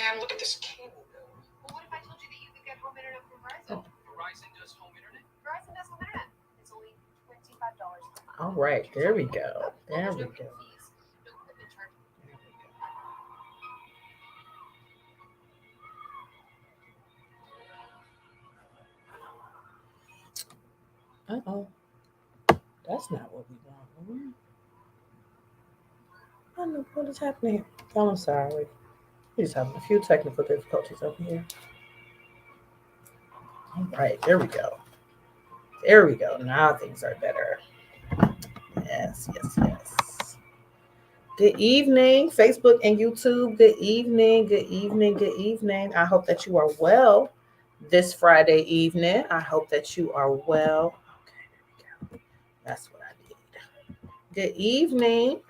man, look at this cable bill. Well, what if I told you that you could get home internet from Verizon? Verizon does home internet? Verizon does home internet. It's only $25 a month. All right, there we go. There we go. Fees. No equipment charge. Uh-oh. That's not what we want. I don't know what is happening here. Oh, I'm sorry. We're just having a few technical difficulties over here. All right, there we go. There we go. Now things are better. Yes, yes, yes. Good evening, Facebook and YouTube. Good evening, good evening, good evening. I hope that you are well this Friday evening. I hope that you are well. Okay, there we go. That's what I need. Good evening.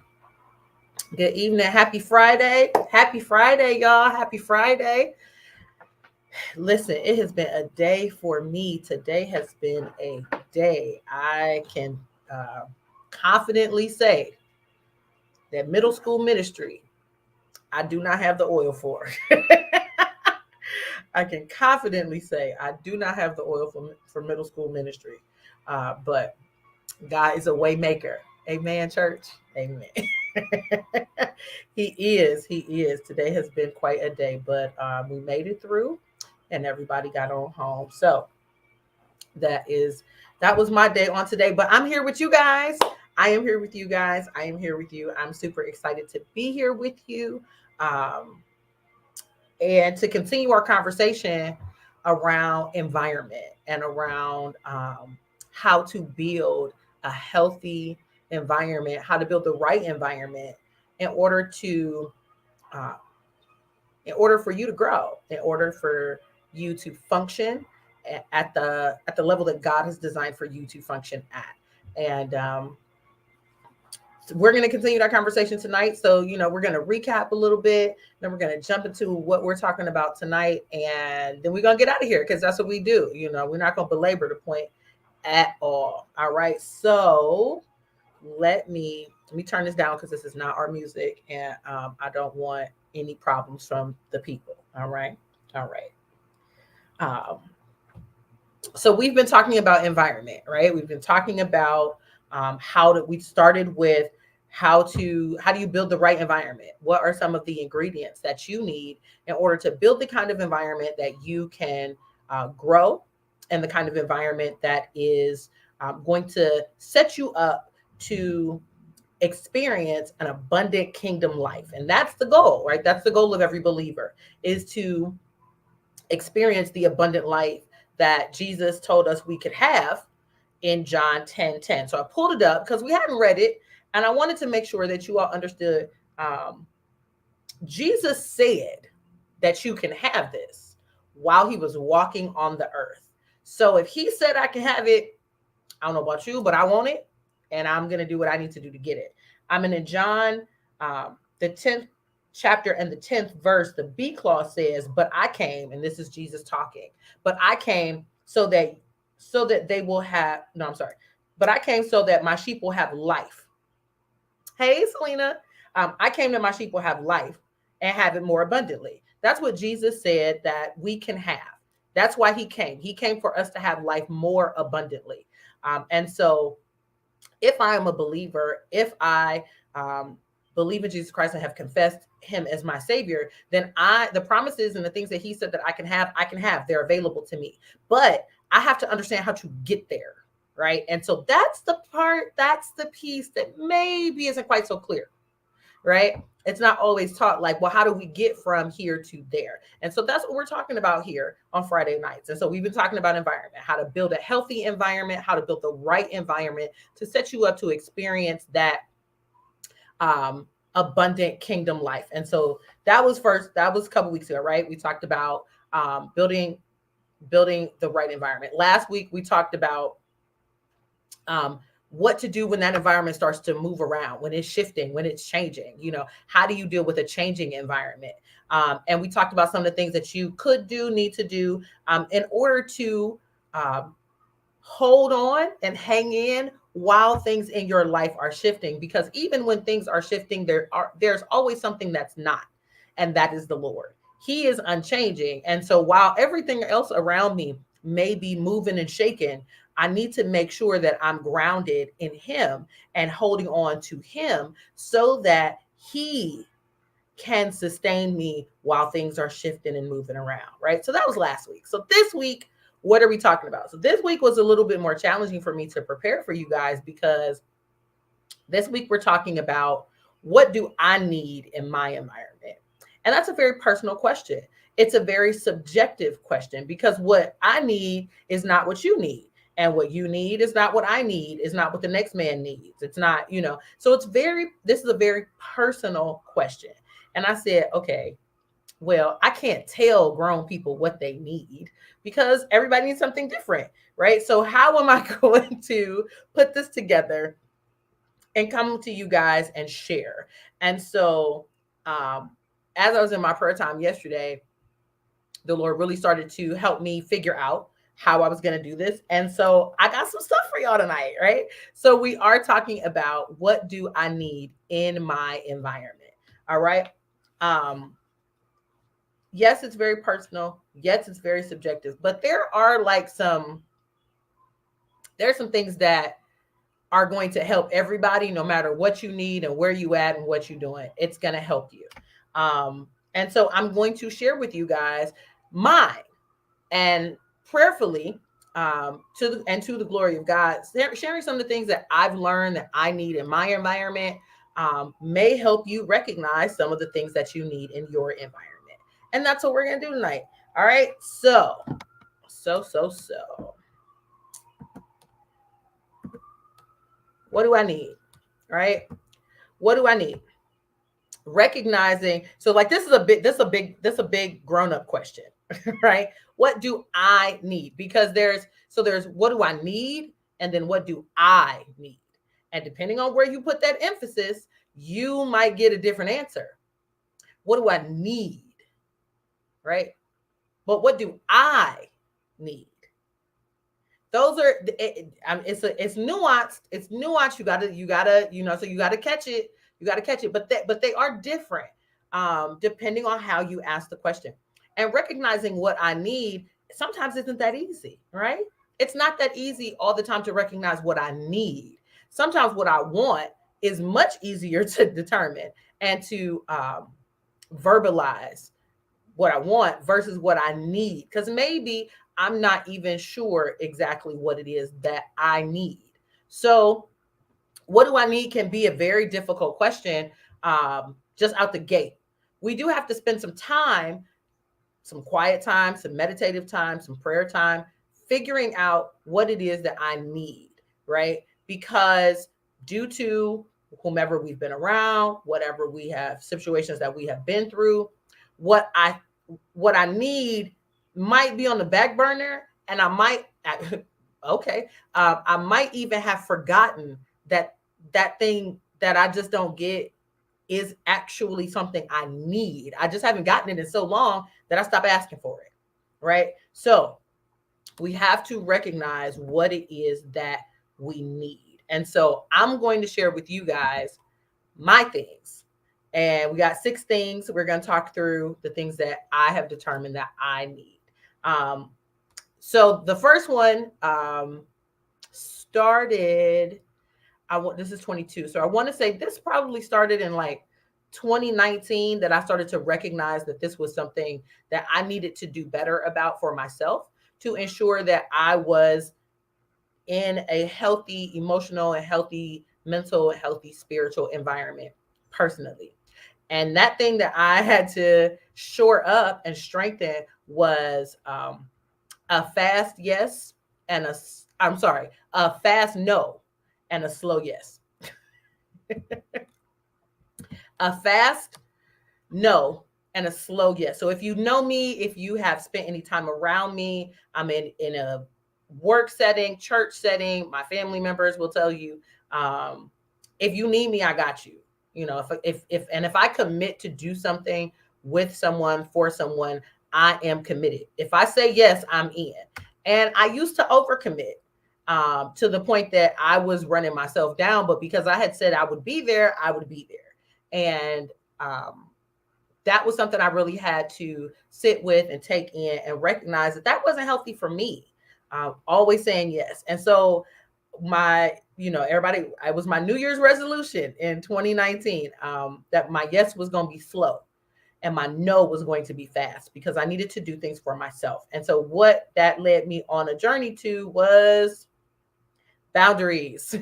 Good evening. Happy Friday. Happy Friday, y'all. Happy Friday. Listen, it has been a day for me. Today has been a day. I can confidently say that middle school ministry, I do not have the oil for. I can confidently say I do not have the oil for middle school ministry. But God is a way maker. Amen, church. Amen. He is. He is. Today has been quite a day, but we made it through and everybody got on home. So that was my day on today. But I'm here with you guys. I am here with you guys. I am here with you. I'm super excited to be here with you. And to continue our conversation around environment and around how to build a healthy environment, how to build the right environment in order to uh, in order for you to grow, in order for you to function at the level that God has designed for you to function at. And we're going to continue that conversation tonight. So, we're going to recap a little bit, then we're going to jump into what we're talking about tonight, and then we're going to get out of here because that's what we do. We're not going to belabor the point at all. All right. So let me turn this down because this is not our music, and I don't want any problems from the people. All right. All right. Um, so we've been talking about environment, right? We've been talking about we started with how do you build the right environment? What are some of the ingredients that you need in order to build the kind of environment that you can grow, and the kind of environment that is going to set you up to experience an abundant kingdom life. And that's the goal, right? That's the goal of every believer, is to experience the abundant life that Jesus told us we could have in John 10:10. So I pulled it up because we hadn't read it, and I wanted to make sure that you all understood. Jesus said that you can have this while he was walking on the earth. So if he said I can have it, I don't know about you, but I want it, and I'm going to do what I need to do to get it. I'm in John, the 10th chapter and the 10th verse. The B clause says, "But I came," and this is Jesus talking. "But I came so that they will have." No, I'm sorry. "But I came so that my sheep will have life." Hey, Selena. "I came that my sheep will have life and have it more abundantly." That's what Jesus said that we can have. That's why he came. He came for us to have life more abundantly. And so if I am a believer, if I believe in Jesus Christ and have confessed him as my savior, then the promises and the things that he said that I can have, they're available to me. But I have to understand how to get there, right? And so that's the piece that maybe isn't quite so clear, right? It's not always taught like, well, how do we get from here to there? And so that's what we're talking about here on Friday nights. And so we've been talking about environment, how to build a healthy environment, how to build the right environment to set you up to experience that abundant kingdom life. And so that was a couple weeks ago, right? We talked about building the right environment. Last week we talked about what to do when that environment starts to move around, when it's shifting, when it's changing. How do you deal with a changing environment? And we talked about some of the things that you could do, need to do in order to hold on and hang in while things in your life are shifting. Because even when things are shifting, there's always something that's not, and that is the Lord. He is unchanging. And so while everything else around me may be moving and shaking, I need to make sure that I'm grounded in him and holding on to him so that he can sustain me while things are shifting and moving around, right? So that was last week. So this week, what are we talking about? So this week was a little bit more challenging for me to prepare for you guys because this week we're talking about what do I need in my environment? And that's a very personal question. It's a very subjective question because what I need is not what you need. And what you need is not what I need, is not what the next man needs. It's not, so this is a very personal question. And I said, okay, well, I can't tell grown people what they need because everybody needs something different, right? So how am I going to put this together and come to you guys and share? And so, as I was in my prayer time yesterday, the Lord really started to help me figure out how I was going to do this. And so I got some stuff for y'all tonight, right? So we are talking about what do I need in my environment. All right. Yes, it's very personal. Yes, it's very subjective, but there's some things that are going to help everybody, no matter what you need and where you at and what you're doing. It's going to help you. And so I'm going to share with you guys mine, and prayerfully, to the glory of God, sharing some of the things that I've learned that I need in my environment may help you recognize some of the things that you need in your environment. And that's what we're going to do tonight. All right. So. What do I need? Right? What do I need? Recognizing, so like this is a big grown-up question, right? What do I need? Because there's what do I need, and then what do I need? And depending on where you put that emphasis, you might get a different answer. What do I need? Right? But what do I need? Those are it's nuanced. It's nuanced. You gotta so you gotta catch it. You gotta catch it. But they are different depending on how you ask the question. And recognizing what I need sometimes isn't that easy, right? It's not that easy all the time to recognize what I need. Sometimes what I want is much easier to determine and to verbalize what I want versus what I need. Because maybe I'm not even sure exactly what it is that I need. So what do I need can be a very difficult question just out the gate. We do have to spend some time, some quiet time, some meditative time, some prayer time, figuring out what it is that I need, right? Because due to whomever we've been around, whatever we have, situations that we have been through, what I need might be on the back burner, and I might I might even have forgotten that thing that I just don't get is actually something I need. I just haven't gotten it in so long that I stopped asking for it, right? So we have to recognize what it is that we need. And so I'm going to share with you guys my things. And we got 6 things. We're going to talk through the things that I have determined that I need. So the first one started, this is 22. So I want to say this probably started in like 2019 that I started to recognize that this was something that I needed to do better about for myself to ensure that I was in a healthy emotional and healthy mental and healthy spiritual environment personally. And that thing that I had to shore up and strengthen was a fast yes and a fast no and a slow yes. A fast no and a slow yes. So if you know me, if you have spent any time around me, I'm in a work setting, church setting, my family members will tell you, if you need me, I got you. You know, if I commit to do something with someone, for someone, I am committed. If I say yes, I'm in. And I used to overcommit to the point that I was running myself down. But because I had said I would be there, I would be there. And that was something I really had to sit with and take in and recognize that that wasn't healthy for me. Always saying yes. And so my, everybody, it was my New Year's resolution in 2019, that my yes was going to be slow and my no was going to be fast because I needed to do things for myself. And so what that led me on a journey to was boundaries.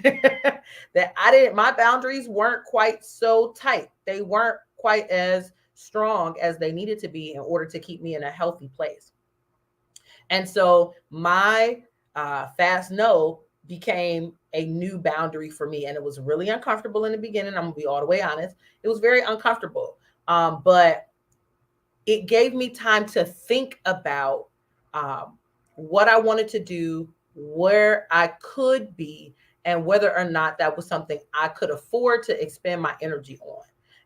That my boundaries weren't quite so tight. They weren't quite as strong as they needed to be in order to keep me in a healthy place. And so my fast no became a new boundary for me. And it was really uncomfortable in the beginning. I'm going to be all the way honest. It was very uncomfortable. But it gave me time to think about what I wanted to do, where I could be, and whether or not that was something I could afford to expend my energy on.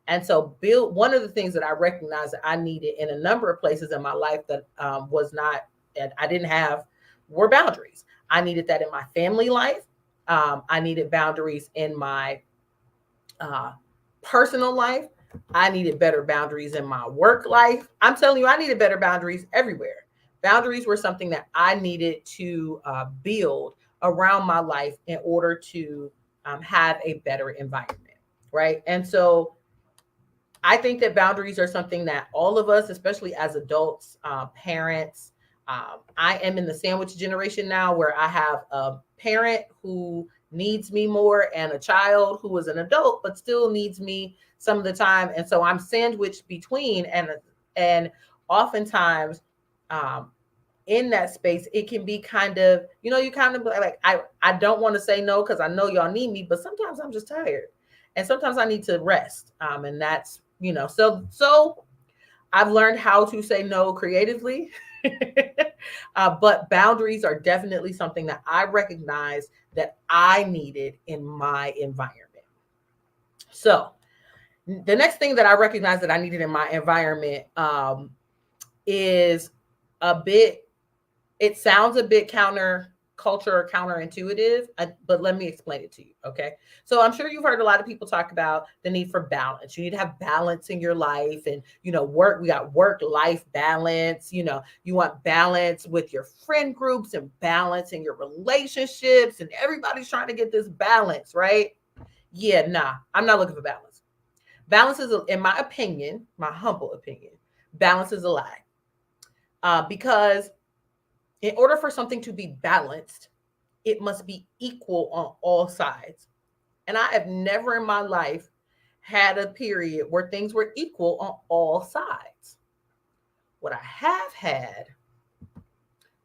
And so, one of the things that I recognized that I needed in a number of places in my life that was not, and I didn't have, were boundaries. I needed that in my family life. I needed boundaries in my personal life. I needed better boundaries in my work life. I'm telling you, I needed better boundaries everywhere. Boundaries were something that I needed to build around my life in order to have a better environment, right? And so I think that boundaries are something that all of us, especially as adults, parents, I am in the sandwich generation now where I have a parent who needs me more and a child who is an adult but still needs me some of the time. And so I'm sandwiched between, and oftentimes in that space, it can be kind of, you kind of like, I don't want to say no because I know y'all need me, but sometimes I'm just tired. And sometimes I need to rest. And that's, so I've learned how to say no creatively. But boundaries are definitely something that I recognize that I needed in my environment. So the next thing that I recognize that I needed in my environment is it sounds a bit counterintuitive, but let me explain it to you. Okay. So I'm sure you've heard a lot of people talk about the need for balance. You need to have balance in your life, and, we got work-life balance. You want balance with your friend groups and balance in your relationships, and everybody's trying to get this balance, right? Yeah, nah, I'm not looking for balance. Balance is, in my opinion, my humble opinion, balance is a lie. Because in order for something to be balanced, it must be equal on all sides. And I have never in my life had a period where things were equal on all sides. What I have had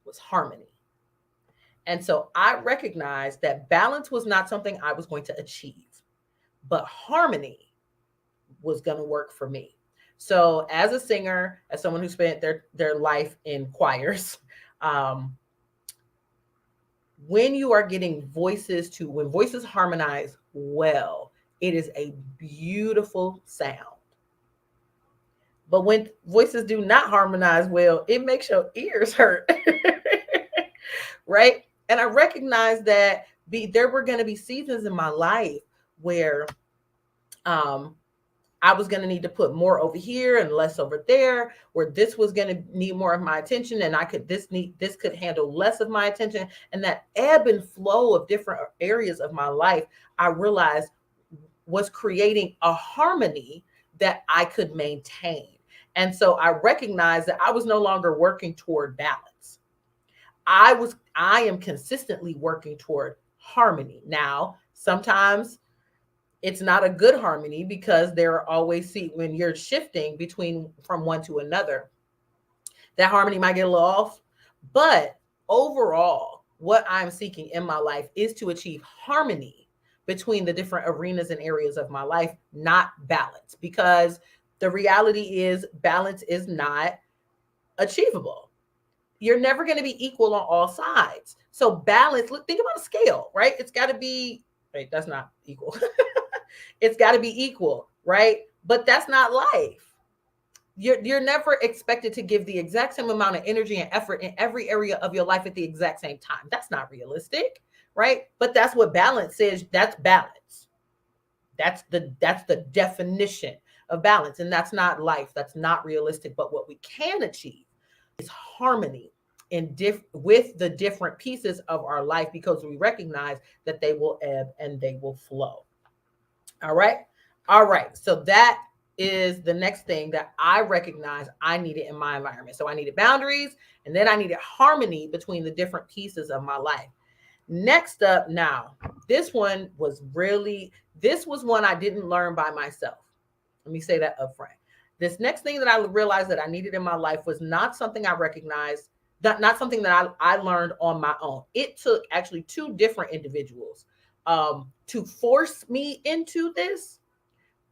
was harmony. And so I recognized that balance was not something I was going to achieve, but harmony was going to work for me. So as a singer, as someone who spent their life in choirs, when you are getting when voices harmonize well, it is a beautiful sound. But when voices do not harmonize well, it makes your ears hurt. Right? And I recognize that there were going to be seasons in my life where I was going to need to put more over here and less over there, where this was going to need more of my attention, and this could handle less of my attention. And that ebb and flow of different areas of my life, I realized was creating a harmony that I could maintain. And so I recognized that I was no longer working toward balance. I am consistently working toward harmony. Now, sometimes it's not a good harmony because there are always, when you're shifting from one to another, that harmony might get a little off. But overall, what I'm seeking in my life is to achieve harmony between the different arenas and areas of my life, not balance, because the reality is balance is not achievable. You're never going to be equal on all sides. So balance, think about a scale, right? It's got to be, wait, that's not equal. It's got to be equal, right? But that's not life. You're never expected to give the exact same amount of energy and effort in every area of your life at the exact same time. That's not realistic, right? But that's what balance is. That's balance. That's the definition of balance. And that's not life. That's not realistic. But what we can achieve is harmony with the different pieces of our life, because we recognize that they will ebb and they will flow. All right. All right. So that is the next thing that I recognize I needed in my environment. So I needed boundaries, and then I needed harmony between the different pieces of my life. Next up, now, this was one I didn't learn by myself. Let me say that up front. This next thing that I realized that I needed in my life was not something I recognized, not something that I learned on my own. It took actually two different individuals to force me into this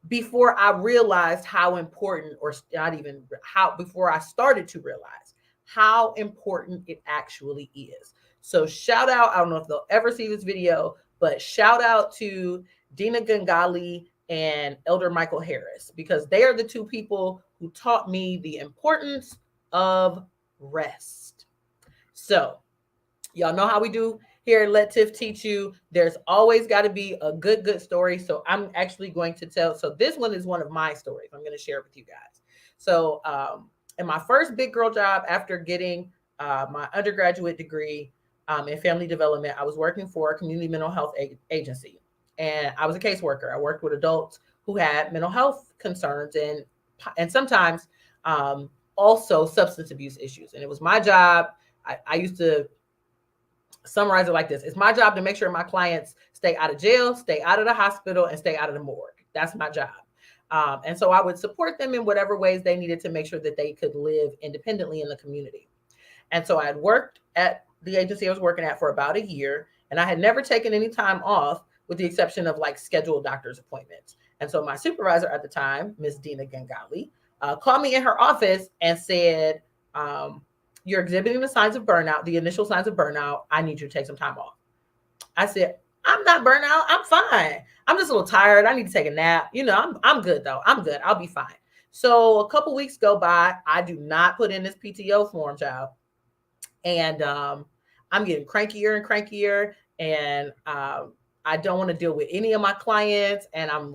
before I realized how important, or not even how, before I started to realize how important it actually is. So shout out, I don't know if they'll ever see this video, but shout out to Dina Gangali and Elder Michael Harris, because they are the two people who taught me the importance of rest. So y'all know how we do here at Let Tiff Teach You. There's always got to be a good story. So I'm actually going to tell. So this one is one of my stories I'm going to share with you guys. So in my first big girl job after getting my undergraduate degree in family development, I was working for a community mental health agency. And I was a caseworker. I worked with adults who had mental health concerns and sometimes also substance abuse issues. And it was my job. I used to summarize it like this. It's my job to make sure my clients stay out of jail, stay out of the hospital, and stay out of the morgue. That's my job. And so I would support them in whatever ways they needed to make sure that they could live independently in the community. And so I had worked at the agency I was working at for about a year, and I had never taken any time off with the exception of like scheduled doctor's appointments. And so my supervisor at the time, Miss Dina Gangali, called me in her office and said, you're exhibiting the signs of burnout, the initial signs of burnout. I need you to take some time off. I said, I'm not burnout. I'm fine. I'm just a little tired. I need to take a nap. You know, I'm good though. I'm good. I'll be fine. So a couple weeks go by. I do not put in this PTO form, child. And I'm getting crankier and crankier. And I don't want to deal with any of my clients. And I'm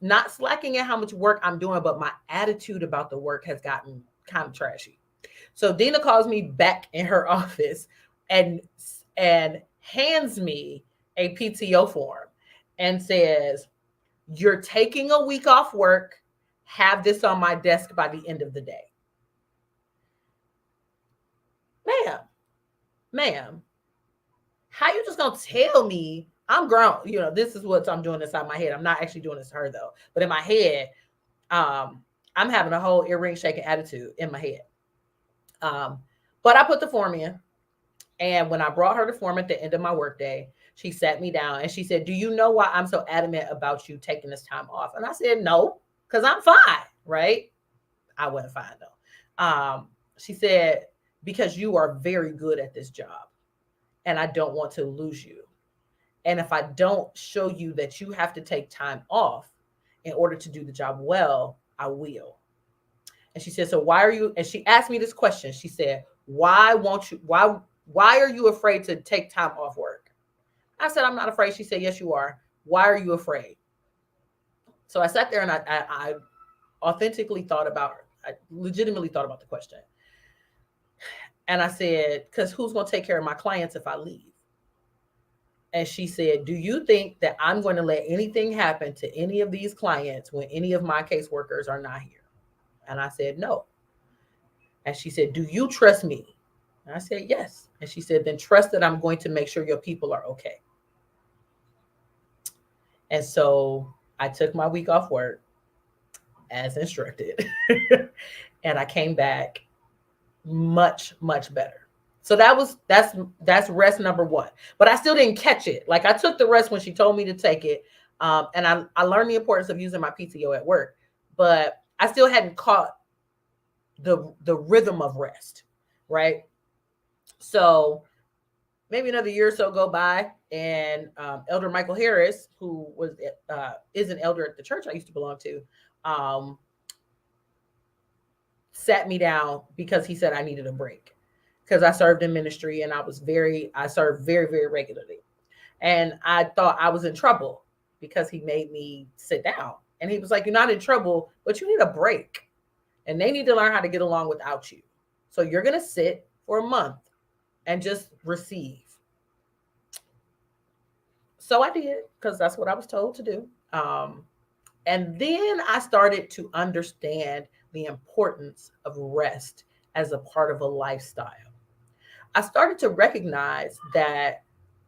not slacking at how much work I'm doing, but my attitude about the work has gotten kind of trashy. So Dina calls me back in her office and hands me a PTO form and says, you're taking a week off work. Have this on my desk by the end of the day. Ma'am, how you just gonna tell me I'm grown? You know, this is what I'm doing inside my head. I'm not actually doing this to her though. But in my head, I'm having a whole earring shaking attitude in my head. But I put the form in. And when I brought her the form at the end of my workday, she sat me down and she said, do you know why I'm so adamant about you taking this time off? And I said, no, because I'm fine, right? I wasn't fine though. She said, because you are very good at this job and I don't want to lose you. And if I don't show you that you have to take time off in order to do the job well, I will. And she said, so why are you, and she asked me this question. She said, why are you afraid to take time off work? I said, I'm not afraid. She said, yes, you are. Why are you afraid? So I sat there and I legitimately thought about the question. And I said, because who's going to take care of my clients if I leave? And she said, do you think that I'm going to let anything happen to any of these clients when any of my caseworkers are not here? And I said, no. And she said, do you trust me? And I said, yes. And she said, then trust that I'm going to make sure your people are okay. And so I took my week off work as instructed. And I came back much, much better. So that's rest number one. But I still didn't catch it. Like I took the rest when she told me to take it. And I learned the importance of using my PTO at work. But I still hadn't caught the rhythm of rest, right? So maybe another year or so go by, and Elder Michael Harris, who is an elder at the church I used to belong to, sat me down because he said I needed a break because I served in ministry and I served very, very regularly. And I thought I was in trouble because he made me sit down. And he was like, you're not in trouble, but you need a break. And they need to learn how to get along without you. So you're going to sit for a month and just receive. So I did, because that's what I was told to do. And then I started to understand the importance of rest as a part of a lifestyle. I started to recognize that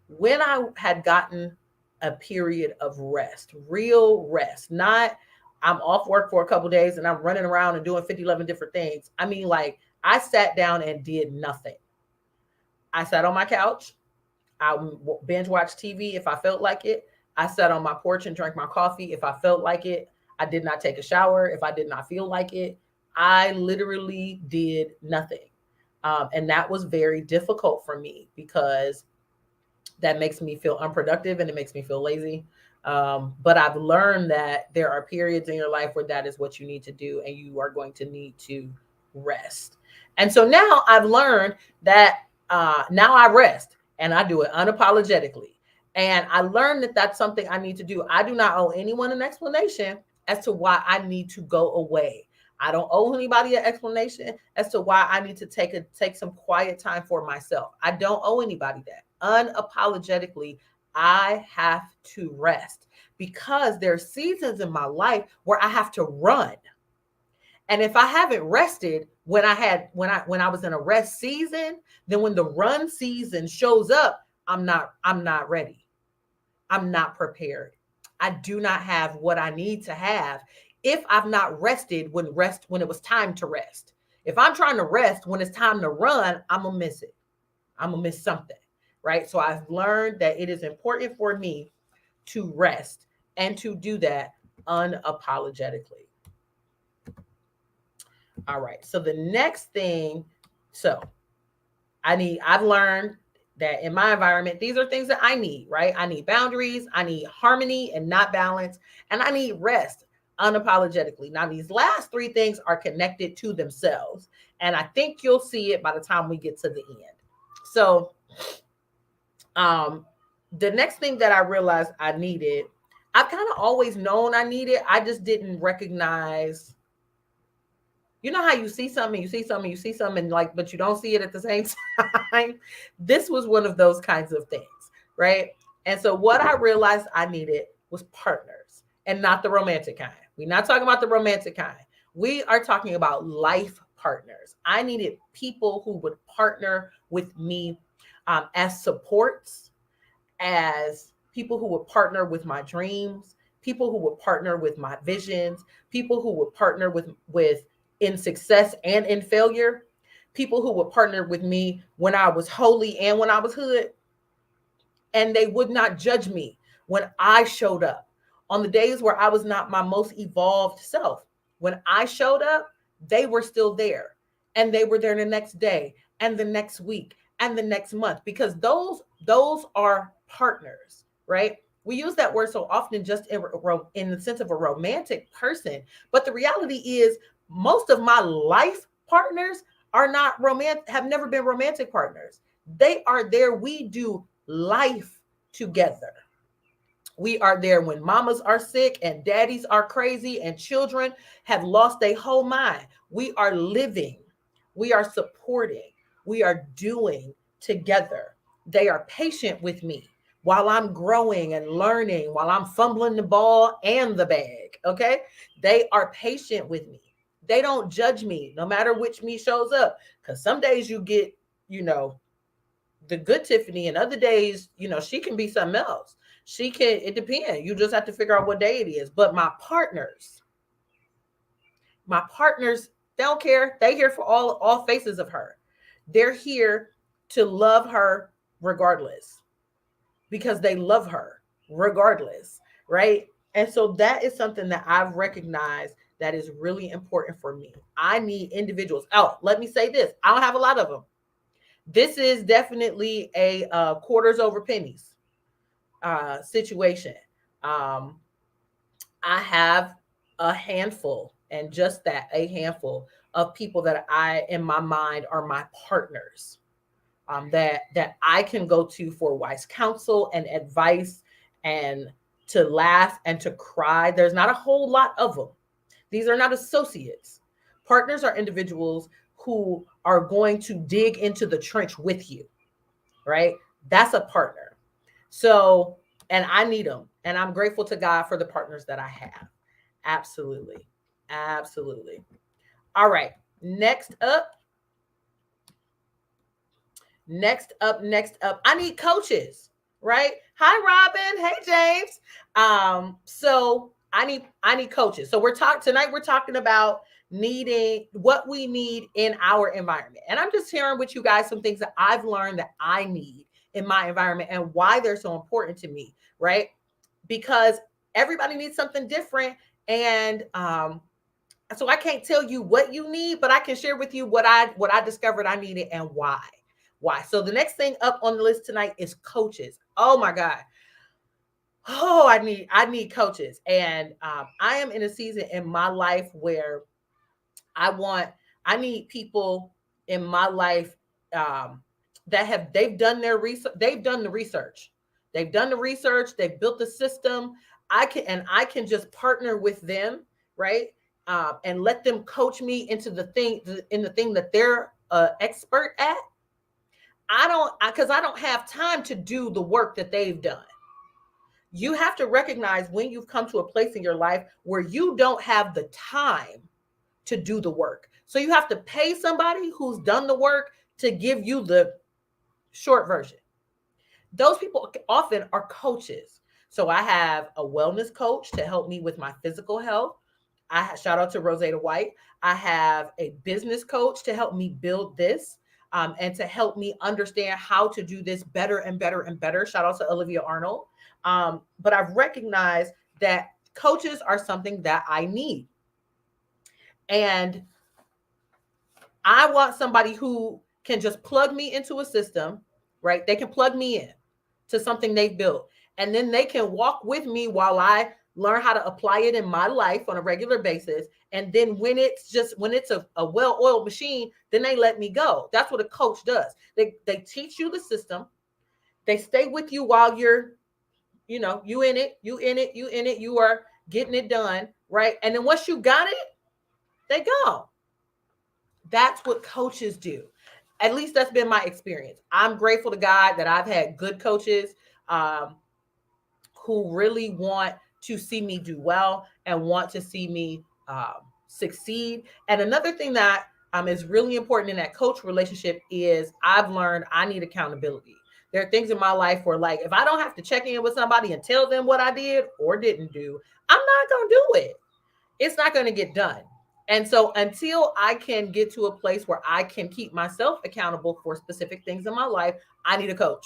when I had gotten a period of rest, real rest, not I'm off work for a couple of days and I'm running around and doing 50, 11 different things. I mean, like I sat down and did nothing. I sat on my couch. I binge watch TV if I felt like it. I sat on my porch and drank my coffee if I felt like it. I did not take a shower if I did not feel like it. I literally did nothing. And that was very difficult for me because that makes me feel unproductive and it makes me feel lazy. But I've learned that there are periods in your life where that is what you need to do, and you are going to need to rest. And so now I've learned that now I rest and I do it unapologetically. And I learned that that's something I need to do. I do not owe anyone an explanation as to why I need to go away. I don't owe anybody an explanation as to why I need to take some quiet time for myself. I don't owe anybody that. Unapologetically, I have to rest because there are seasons in my life where I have to run. And if I haven't rested when I was in a rest season, then when the run season shows up, I'm not ready. I'm not prepared. I do not have what I need to have if I've not rested when it was time to rest. If I'm trying to rest when it's time to run, I'm gonna miss it. I'm gonna miss something, right? So I've learned that it is important for me to rest and to do that unapologetically. All right. So the next thing, so I've learned that in my environment, these are things that I need, right? I need boundaries, I need harmony and not balance, and I need rest unapologetically. Now, these last three things are connected to themselves, and I think you'll see it by the time we get to the end. So, the next thing that I realized I needed, I've kind of always known I needed, I just didn't recognize. You know how you see something, you see something, you see something, like, but you don't see it at the same time. This was one of those kinds of things, right? And so what I realized I needed was partners, and not the romantic kind. We're not talking about the romantic kind. We are talking about life partners. I needed people who would partner with me as supports, as people who would partner with my dreams, people who would partner with my visions, people who would partner with in success and in failure, people who would partner with me when I was holy and when I was hood. And they would not judge me when I showed up on the days where I was not my most evolved self. When I showed up, they were still there, and they were there the next day and the next week and the next month, because those are partners, right? We use that word so often just in the sense of a romantic person, but the reality is most of my life partners are not romantic, have never been romantic partners. They are there. We do life together. We are there when mamas are sick and daddies are crazy and children have lost their whole mind. We are living, we are supporting, we are doing together. They are patient with me while I'm growing and learning, while I'm fumbling the ball and the bag. Okay. They are patient with me. They don't judge me no matter which me shows up. Because some days you get, the good Tiffany, and other days, she can be something else. It depends. You just have to figure out what day it is. But my partners, they don't care. They here for all faces of her. They're here to love her regardless, because they love her regardless, right? And so that is something that I've recognized that is really important for me. I need individuals. Oh, let me say this. I don't have a lot of them. This is definitely a quarters over pennies situation. I have a handful, and just that, a handful of people that I, in my mind, are my partners, that I can go to for wise counsel and advice, and to laugh and to cry. There's not a whole lot of them. These are not associates. Partners are individuals who are going to dig into the trench with you, right? That's a partner. So, and I need them. And I'm grateful to God for the partners that I have. Absolutely. Absolutely. All right. Next up, next up. I need coaches, right? Hi, Robin. Hey, James. So I need coaches. So we're talking about needing what we need in our environment. And I'm just sharing with you guys some things that I've learned that I need in my environment and why they're so important to me, right? Because everybody needs something different. And so I can't tell you what you need, but I can share with you what I discovered I needed and why. Why? So the next thing up on the list tonight is coaches. Oh my God. Oh, I need coaches, and I am in a season in my life where I want I need people in my life um, that have they've done their research. They've done the research. They've done the research. They've built the system. I can just partner with them, right? And let them coach me into the thing that they're expert at. I don't have time to do the work that they've done. You have to recognize when you've come to a place in your life where you don't have the time to do the work. So you have to pay somebody who's done the work to give you the short version. Those people often are coaches. So I have a wellness coach to help me with my physical health. Shout out to Rosetta White. I have a business coach to help me build this and to help me understand how to do this better and better and better. Shout out to Olivia Arnold. But I've recognized that coaches are something that I need. And I want somebody who can just plug me into a system, right? They can plug me in to something they've built. And then they can walk with me while I learn how to apply it in my life on a regular basis. And then when it's a well-oiled machine, then they let me go. That's what a coach does. They teach you the system. They stay with you while you in it, you are getting it done, right? And then once you got it, they go. That's what coaches do. At least that's been my experience. I'm grateful to God that I've had good coaches um, who really want to see me do well and want to see me succeed. And another thing that is really important in that coach relationship is I've learned I need accountability. There are things in my life where, like, if I don't have to check in with somebody and tell them what I did or didn't do, I'm not going to do it. It's not going to get done. And so until I can get to a place where I can keep myself accountable for specific things in my life, I need a coach.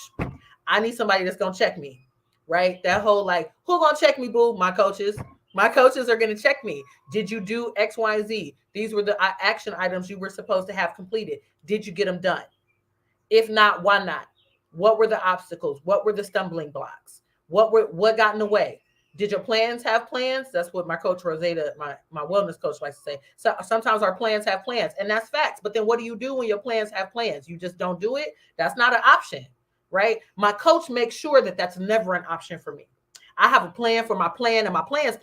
I need somebody that's going to check me, right? That whole like, who going to check me, boo? My coaches. My coaches are going to check me. Did you do X, Y, and Z? These were the action items you were supposed to have completed. Did you get them done? If not, why not? What were the obstacles? What were the stumbling blocks? What got in the way? Did your plans have plans? That's what my coach Rosetta, my wellness coach, likes to say. So sometimes our plans have plans, and that's facts. But then what do you do when your plans have plans? You just don't do it. That's not an option, right? My coach makes sure that that's never an option for me. I have a plan for my plan, and my plans.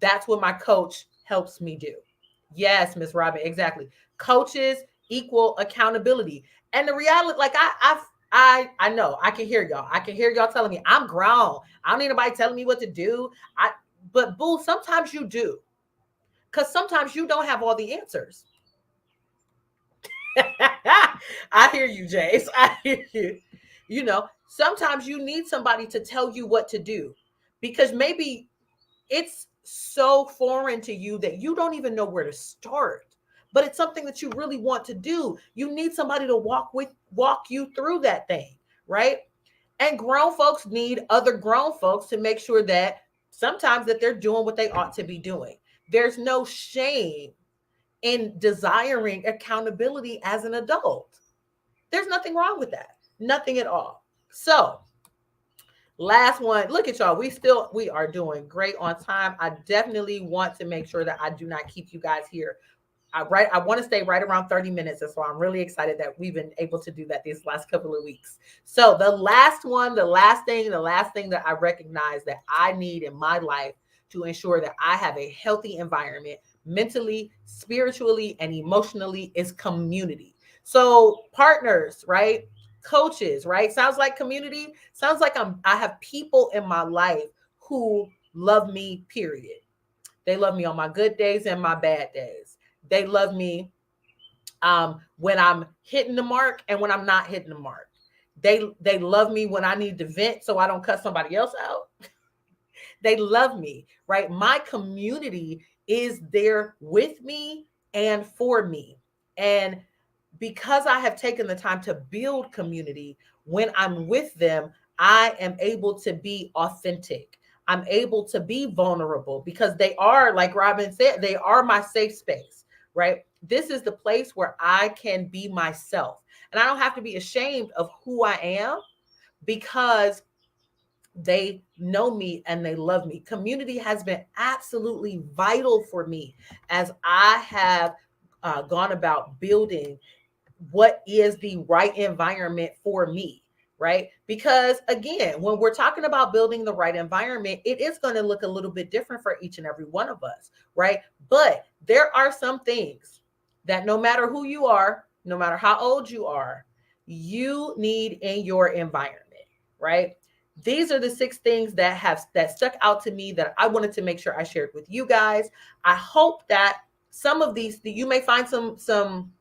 That's what my coach helps me do. Yes, Miss Robin, exactly. Coaches equal accountability. And the reality, like I know I can hear y'all. I can hear y'all telling me I'm grown. I don't need nobody telling me what to do. But boo, sometimes you do. Because sometimes you don't have all the answers. I hear you, Jace. I hear you. Sometimes you need somebody to tell you what to do because maybe it's so foreign to you that you don't even know where to start. But it's something that you really want to do. You need somebody to walk you through that thing, right? And grown folks need other grown folks to make sure that sometimes that they're doing what they ought to be doing. There's no shame in desiring accountability as an adult. There's nothing wrong with that. Nothing at all. So, last one. Look at y'all. We are doing great on time. I definitely want to make sure that I do not keep you guys here I want to stay right around 30 minutes. And so I'm really excited that we've been able to do that these last couple of weeks. So the last one, the last thing that I recognize that I need in my life to ensure that I have a healthy environment mentally, spiritually, and emotionally is community. So partners, right? Coaches, right? Sounds like community. Sounds like I have people in my life who love me, period. They love me on my good days and my bad days. They love me when I'm hitting the mark and when I'm not hitting the mark. They love me when I need to vent so I don't cut somebody else out. They love me, right? My community is there with me and for me. And because I have taken the time to build community, when I'm with them, I am able to be authentic. I'm able to be vulnerable because they are, like Robin said, they are my safe space, right? This is the place where I can be myself. And I don't have to be ashamed of who I am because they know me and they love me. Community has been absolutely vital for me as I have gone about building what is the right environment for me, right? Because again, when we're talking about building the right environment, it is going to look a little bit different for each and every one of us, right? But there are some things that no matter who you are, no matter how old you are, you need in your environment, right? These are the 6 things that stuck out to me that I wanted to make sure I shared with you guys. I hope that some of these you may find some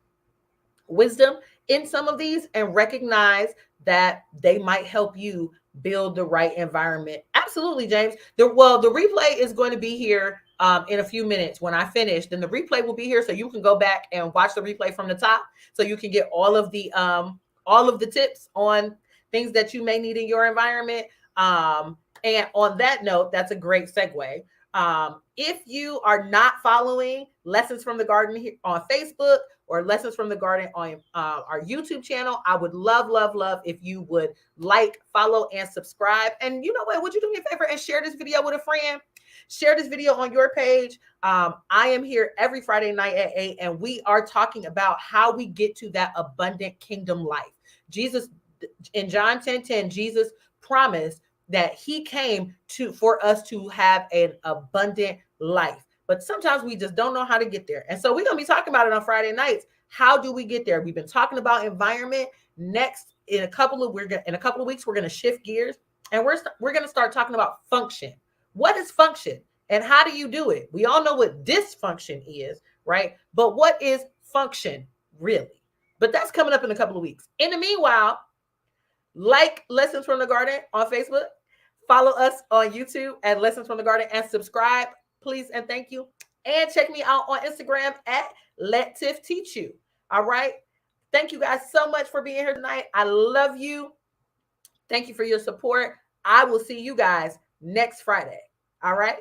wisdom in some of these and recognize that they might help you build the right environment. Absolutely, James. The replay is going to be here in a few minutes. When I finish, then the replay will be here, so you can go back and watch the replay from the top, so you can get all of the tips on things that you may need in your environment. And on that note, that's a great segue. If you are not following Lessons from the Garden on Facebook or Lessons from the Garden on our YouTube channel, I would love, love, love if you would like, follow, and subscribe. And you know what? Would you do me a favor and share this video with a friend? Share this video on your page. I am here every Friday night at 8, and we are talking about how we get to that abundant kingdom life. Jesus, in John 10:10, Jesus promised that he came for us to have an abundant life. But sometimes we just don't know how to get there. And so we're going to be talking about it on Friday nights. How do we get there? We've been talking about environment. Next, in a couple of weeks, we're going to shift gears and we're going to start talking about function. What is function and how do you do it? We all know what dysfunction is, right? But what is function really? But that's coming up in a couple of weeks. In the meanwhile, like Lessons from the Garden on Facebook, follow us on YouTube at Lessons from the Garden, and subscribe, please and thank you. And check me out on Instagram at Let Tiff Teach You. All right. Thank you guys so much for being here tonight. I love you. Thank you for your support. I will see you guys next Friday. All right.